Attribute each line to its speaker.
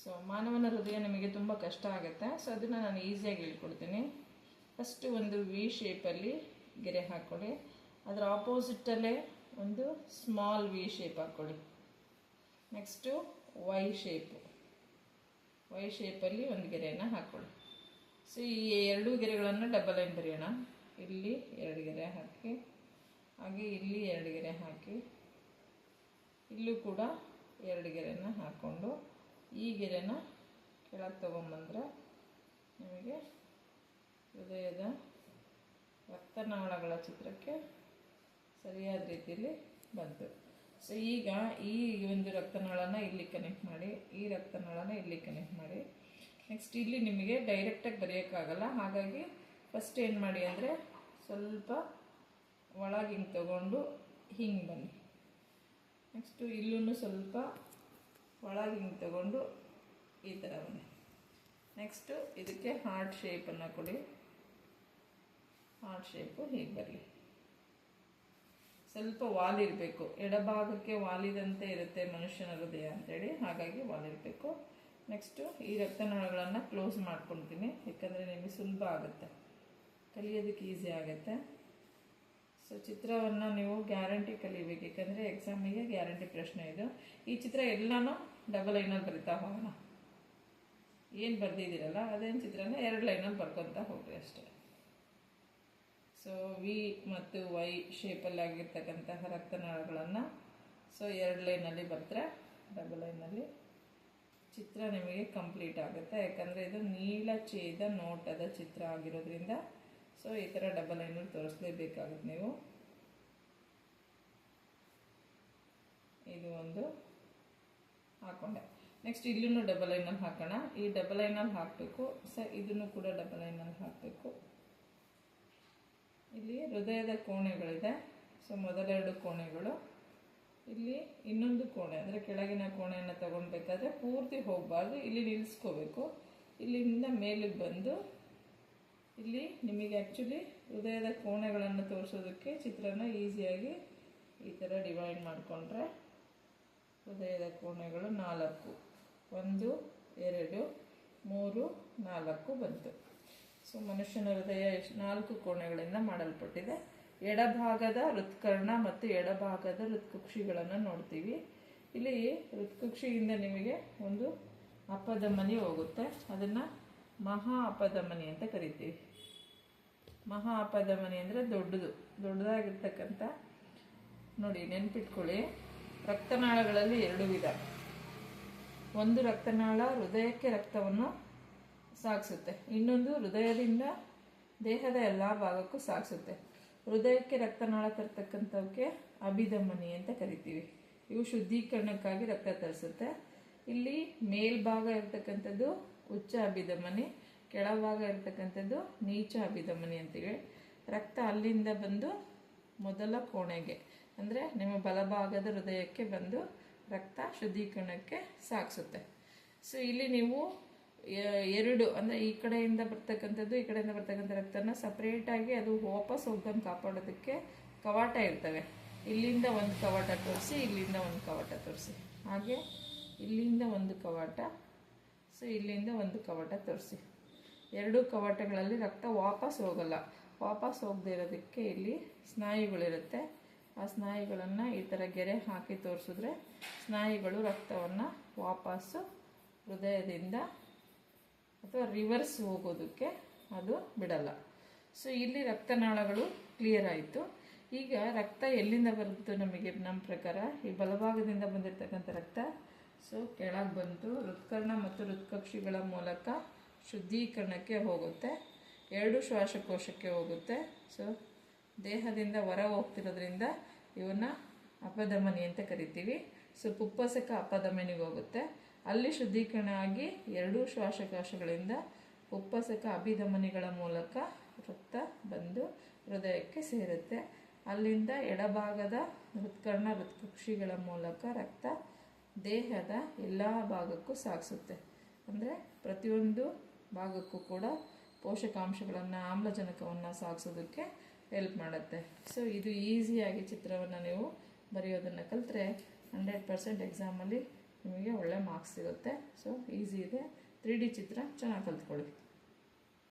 Speaker 1: So ಮಾನವನ ಹೃದಯ ನಿಮಗೆ ತುಂಬ ಕಷ್ಟ ಆಗುತ್ತೆ. ಸೊ ಅದನ್ನು ನಾನು ಈಸಿಯಾಗಿ ಹೇಳ್ಕೊಡ್ತೀನಿ. ಫಸ್ಟು ಒಂದು ವಿ ಶೇಪಲ್ಲಿ ಗೆರೆ ಹಾಕ್ಕೊಳ್ಳಿ. ಅದರ ಆಪೋಸಿಟಲ್ಲೇ ಒಂದು ಸ್ಮಾಲ್ ವಿ ಶೇಪ್ ಹಾಕ್ಕೊಳ್ಳಿ. ನೆಕ್ಸ್ಟು ವೈ ಶೇಪಲ್ಲಿ ಒಂದು ಗೆರೆಯನ್ನು ಹಾಕ್ಕೊಳ್ಳಿ. ಸೊ ಈ ಎರಡೂ ಗೆರೆಗಳನ್ನು ಡಬಲ್ ಲೈನ್ ಬರೆಯೋಣ. ಇಲ್ಲಿ 2 ಗೆರೆ ಹಾಕಿ, ಹಾಗೆ ಇಲ್ಲಿ 2 ಗೆರೆ ಹಾಕಿ, ಇಲ್ಲೂ ಕೂಡ 2 ಗೆರೆನ ಹಾಕ್ಕೊಂಡು ಈ ಗೆರೆನ ಕೆಳಗೆ ತೊಗೊಂಬಂದ್ರೆ ನಿಮಗೆ ಹೃದಯದ ರಕ್ತನಾಳಗಳ ಚಿತ್ರಕ್ಕೆ ಸರಿಯಾದ ರೀತಿಯಲ್ಲಿ ಬಂತು. ಸೊ ಈಗ ಈ ಒಂದು ರಕ್ತನಾಳನ ಇಲ್ಲಿ ಕನೆಕ್ಟ್ ಮಾಡಿ, ಈ ರಕ್ತನಾಳನ ಇಲ್ಲಿ ಕನೆಕ್ಟ್ ಮಾಡಿ. ನೆಕ್ಸ್ಟ್ ಇಲ್ಲಿ ನಿಮಗೆ ಡೈರೆಕ್ಟಾಗಿ ಬರೆಯೋಕ್ಕಾಗಲ್ಲ, ಹಾಗಾಗಿ ಫಸ್ಟ್ ಏನು ಮಾಡಿ ಅಂದರೆ ಸ್ವಲ್ಪ ಒಳಗೆ ಹಿಂಗೆ ತಗೊಂಡು ಹಿಂಗೆ ಬನ್ನಿ. ನೆಕ್ಸ್ಟು ಇಲ್ಲೂ ಸ್ವಲ್ಪ ಒಳಗೆ ಹಿಂಗೆ ತಗೊಂಡು ಈ ಥರ ಬನ್ನಿ. ನೆಕ್ಸ್ಟು ಇದಕ್ಕೆ ಹಾರ್ಟ್ ಶೇಪನ್ನು ಕೊಡಿ. ಹಾರ್ಟ್ ಶೇಪು ಹೀಗೆ ಬರಲಿ. ಸ್ವಲ್ಪ ವಾಲಿರಬೇಕು, ಎಡಭಾಗಕ್ಕೆ ವಾಲಿದಂತೆ ಇರುತ್ತೆ ಮನುಷ್ಯನ ಹೃದಯ ಅಂತೇಳಿ, ಹಾಗಾಗಿ ವಾಲಿರಬೇಕು. ನೆಕ್ಸ್ಟು ಈ ರಕ್ತನಾಳಗಳನ್ನು ಕ್ಲೋಸ್ ಮಾಡ್ಕೊಳ್ತೀನಿ, ಯಾಕಂದರೆ ನಿಮಗೆ ಸುಲಭ ಆಗುತ್ತೆ, ಕಲಿಯೋದಕ್ಕೆ ಈಸಿ ಆಗುತ್ತೆ. ಸೊ ಚಿತ್ರವನ್ನು ನೀವು ಗ್ಯಾರಂಟಿ ಕಲಿಬೇಕು, ಯಾಕಂದರೆ ಎಕ್ಸಾಮಿಗೆ ಗ್ಯಾರಂಟಿ ಪ್ರಶ್ನೆ ಇದು. ಈ ಚಿತ್ರ ಎಲ್ಲನೂ ಡಬಲ್ ಲೈನಲ್ಲಿ ಬರಿತಾ ಹೋಗೋಣ. ಏನು ಬರೆದಿದ್ದೀರಲ್ಲ ಅದೇನು ಚಿತ್ರನ 2 ಲೈನಲ್ಲಿ ಬರ್ಕೊತಾ ಹೋಗ್ರಿ ಅಷ್ಟೇ. ಸೊ ವಿ ಮತ್ತು ವೈ ಶೇಪಲ್ಲಿ ಆಗಿರ್ತಕ್ಕಂತಹ ರಕ್ತನಾಳಗಳನ್ನು ಸೊ 2 ಲೈನಲ್ಲಿ ಬರ್ತಾರೆ, ಡಬಲ್ ಲೈನಲ್ಲಿ ಚಿತ್ರ ನಿಮಗೆ ಕಂಪ್ಲೀಟ್ ಆಗುತ್ತೆ. ಯಾಕಂದರೆ ಇದು ನೀಳಛೇದ ನೋಟದ ಚಿತ್ರ ಆಗಿರೋದ್ರಿಂದ ಸೊ ಈ ಥರ ಡಬಲ್ ಲೈನಲ್ಲಿ ತೋರಿಸಲೇಬೇಕಾಗುತ್ತೆ ನೀವು. ಇದು ಒಂದು ಹಾಕೊಂಡೆ. ನೆಕ್ಸ್ಟ್ ಇಲ್ಲೂ ಡಬಲ್ ಲೈನಲ್ಲಿ ಹಾಕೋಣ. ಈ ಡಬಲ್ ಲೈನಲ್ಲಿ ಹಾಕಬೇಕು. ಸೊ ಇದನ್ನು ಕೂಡ ಡಬಲ್ ಲೈನಲ್ಲಿ ಹಾಕಬೇಕು. ಇಲ್ಲಿ ಹೃದಯದ ಕೋಣೆಗಳಿದೆ. ಸೊ ಮೊದಲ 2 ಕೋಣೆಗಳು, ಇಲ್ಲಿ ಇನ್ನೊಂದು ಕೋಣೆ ಅಂದರೆ ಕೆಳಗಿನ ಕೋಣೆಯನ್ನು ತಗೊಳ್ಬೇಕಾದ್ರೆ ಪೂರ್ತಿ ಹೋಗಬಾರ್ದು, ಇಲ್ಲಿ ನಿಲ್ಲಿಸ್ಕೋಬೇಕು. ಇಲ್ಲಿಂದ ಮೇಲಿಗೆ ಬಂದು ಇಲ್ಲಿ ನಿಮಗೆ ಆ್ಯಕ್ಚುಲಿ ಹೃದಯದ ಕೋಣೆಗಳನ್ನು ತೋರಿಸೋದಕ್ಕೆ ಚಿತ್ರನ ಈಸಿಯಾಗಿ ಈ ಥರ ಡಿವೈಡ್ ಮಾಡಿಕೊಂಡ್ರೆ ಹೃದಯದ ಕೋಣೆಗಳು 4, 1, 2, 3, 4 ಬಂತು. ಸೊ ಮನುಷ್ಯನ ಹೃದಯ 4 ಕೋಣೆಗಳಿಂದ ಮಾಡಲ್ಪಟ್ಟಿದೆ. ಎಡಭಾಗದ ಹೃತ್ಕರ್ಣ ಮತ್ತು ಎಡಭಾಗದ ಹೃತ್ಕುಕ್ಷಿಗಳನ್ನು ನೋಡ್ತೀವಿ. ಇಲ್ಲಿ ಹೃತ್ಕುಕ್ಷಿಯಿಂದ ನಿಮಗೆ ಒಂದು ಅಪಧಮನಿ ಹೋಗುತ್ತೆ, ಅದನ್ನು ಮಹಾ ಅಪಧಮನಿ ಅಂತ ಕರಿತೀವಿ. ಮಹಾ ಅಪಧಮನಿ ಅಂದರೆ ದೊಡ್ಡದಾಗಿರ್ತಕ್ಕಂಥ, ನೋಡಿ ನೆನ್ಪಿಟ್ಕೊಳ್ಳಿ, ರಕ್ತನಾಳಗಳಲ್ಲಿ 2 ವಿಧ. ಒಂದು ರಕ್ತನಾಳ ಹೃದಯಕ್ಕೆ ರಕ್ತವನ್ನು ಸಾಗಿಸುತ್ತೆ, ಇನ್ನೊಂದು ಹೃದಯದಿಂದ ದೇಹದ ಎಲ್ಲ ಭಾಗಕ್ಕೂ ಸಾಗಿಸುತ್ತೆ. ಹೃದಯಕ್ಕೆ ರಕ್ತನಾಳ ತರ್ತಕ್ಕಂಥವಕ್ಕೆ ಅಭಿಧಮನಿ ಅಂತ ಕರಿತೀವಿ. ಇವು ಶುದ್ಧೀಕರಣಕ್ಕಾಗಿ ರಕ್ತ ತರಿಸುತ್ತೆ. ಇಲ್ಲಿ ಮೇಲ್ಭಾಗ ಇರ್ತಕ್ಕಂಥದ್ದು ಉಚ್ಚ ಅಭಿಧಮನಿ, ಕೆಳಭಾಗ ಇರ್ತಕ್ಕಂಥದ್ದು ನೀಚ ಅಭಿಧಮನಿ ಅಂತೀವಿ. ರಕ್ತ ಅಲ್ಲಿಂದ ಬಂದು ಮೊದಲ ಕೋಣೆಗೆ ಅಂದರೆ ನಿಮ್ಮ ಬಲಭಾಗದ ಹೃದಯಕ್ಕೆ ಬಂದು ರಕ್ತ ಶುದ್ಧೀಕರಣಕ್ಕೆ ಸಾಗಿಸುತ್ತೆ. ಸೊ ಇಲ್ಲಿ ನೀವು 2 ಅಂದರೆ ಈ ಕಡೆಯಿಂದ ಬರ್ತಕ್ಕಂಥದ್ದು ಈ ಕಡೆಯಿಂದ ಬರ್ತಕ್ಕಂಥ ರಕ್ತನ ಸಪ್ರೇಟಾಗಿ ಅದು ವಾಪಸ್ ಹೋಗ್ದಂಗೆ ಕಾಪಾಡೋದಕ್ಕೆ ಕವಾಟ ಇರ್ತವೆ. ಇಲ್ಲಿಂದ ಒಂದು ಕವಾಟ ತೋರಿಸಿ, ಇಲ್ಲಿಂದ ಒಂದು ಕವಾಟ ತೋರಿಸಿ, ಹಾಗೆ ಇಲ್ಲಿಂದ ಒಂದು ಕವಾಟ, ಸೊ ಇಲ್ಲಿಂದ ಒಂದು ಕವಾಟ ತೋರಿಸಿ. 2 ಕವಾಟಗಳಲ್ಲಿ ರಕ್ತ ವಾಪಸ್ ಹೋಗಲ್ಲ. ವಾಪಸ್ ಹೋಗದೆ ಇರೋದಕ್ಕೆ ಇಲ್ಲಿ ಸ್ನಾಯುಗಳಿರುತ್ತೆ. ಆ ಸ್ನಾಯುಗಳನ್ನು ಈ ಥರ ಗೆರೆ ಹಾಕಿ ತೋರಿಸಿದ್ರೆ ಸ್ನಾಯುಗಳು ರಕ್ತವನ್ನು ವಾಪಸ್ಸು ಹೃದಯದಿಂದ ಅಥವಾ ರಿವರ್ಸ್ ಹೋಗೋದಕ್ಕೆ ಅದು ಬಿಡಲ್ಲ. ಸೊ ಇಲ್ಲಿ ರಕ್ತನಾಳಗಳು ಕ್ಲಿಯರ್ ಆಯಿತು. ಈಗ ರಕ್ತ ಎಲ್ಲಿಂದ ಬರುತ್ತೆ ನಮಗೆ? ನಮ್ಮ ಪ್ರಕಾರ ಈ ಬಲಭಾಗದಿಂದ ಬಂದಿರತಕ್ಕಂಥ ರಕ್ತ ಸೊ ಕೆಳಗೆ ಬಂತು, ಹೃತ್ಕರ್ಣ ಮತ್ತು ಹೃತ್ಕಕ್ಷಿಗಳ ಮೂಲಕ ಶುದ್ಧೀಕರಣಕ್ಕೆ ಹೋಗುತ್ತೆ, 2 ಶ್ವಾಸಕೋಶಕ್ಕೆ ಹೋಗುತ್ತೆ. ಸೊ ದೇಹದಿಂದ ಹೊರ ಹೋಗ್ತಿರೋದ್ರಿಂದ ಇವನ್ನ ಅಪಧಮನಿ ಅಂತ ಕರಿತೀವಿ. ಸೊ ಪುಪ್ಪಸಕ ಅಪಧಮನಿಗೆ ಹೋಗುತ್ತೆ, ಅಲ್ಲಿ ಶುದ್ಧೀಕರಣ ಆಗಿ 2 ಶ್ವಾಸಕೋಶಗಳಿಂದ ಪುಪ್ಪಸಕ ಅಭಿಧಮನಿಗಳ ಮೂಲಕ ರಕ್ತ ಬಂದು ಹೃದಯಕ್ಕೆ ಸೇರುತ್ತೆ. ಅಲ್ಲಿಂದ ಎಡಭಾಗದ ಹೃತ್ಕರ್ಣ ಹೃತ್ಕುಕ್ಷಿಗಳ ಮೂಲಕ ರಕ್ತ ದೇಹದ ಎಲ್ಲ ಭಾಗಕ್ಕೂ ಸಾಗಿಸುತ್ತೆ. ಅಂದರೆ ಪ್ರತಿಯೊಂದು ಭಾಗಕ್ಕೂ ಕೂಡ ಪೋಷಕಾಂಶಗಳನ್ನು, ಆಮ್ಲಜನಕವನ್ನು ಸಾಗಿಸೋದಕ್ಕೆ ಹೆಲ್ಪ್ ಮಾಡುತ್ತೆ. ಸೊ ಇದು ಈಸಿಯಾಗಿ ಚಿತ್ರವನ್ನು ನೀವು ಬರೆಯೋದನ್ನು ಕಲಿತ್ರೆ 100% ಎಕ್ಸಾಮಲ್ಲಿ ನಿಮಗೆ ಒಳ್ಳೆ ಮಾರ್ಕ್ಸ್ ಸಿಗುತ್ತೆ. ಸೊ ಈಸಿ ಇದೆ, 3D ಚಿತ್ರ ಚೆನ್ನಾಗಿ ಕಲ್ತ್ಕೊಳ್ಳಿ.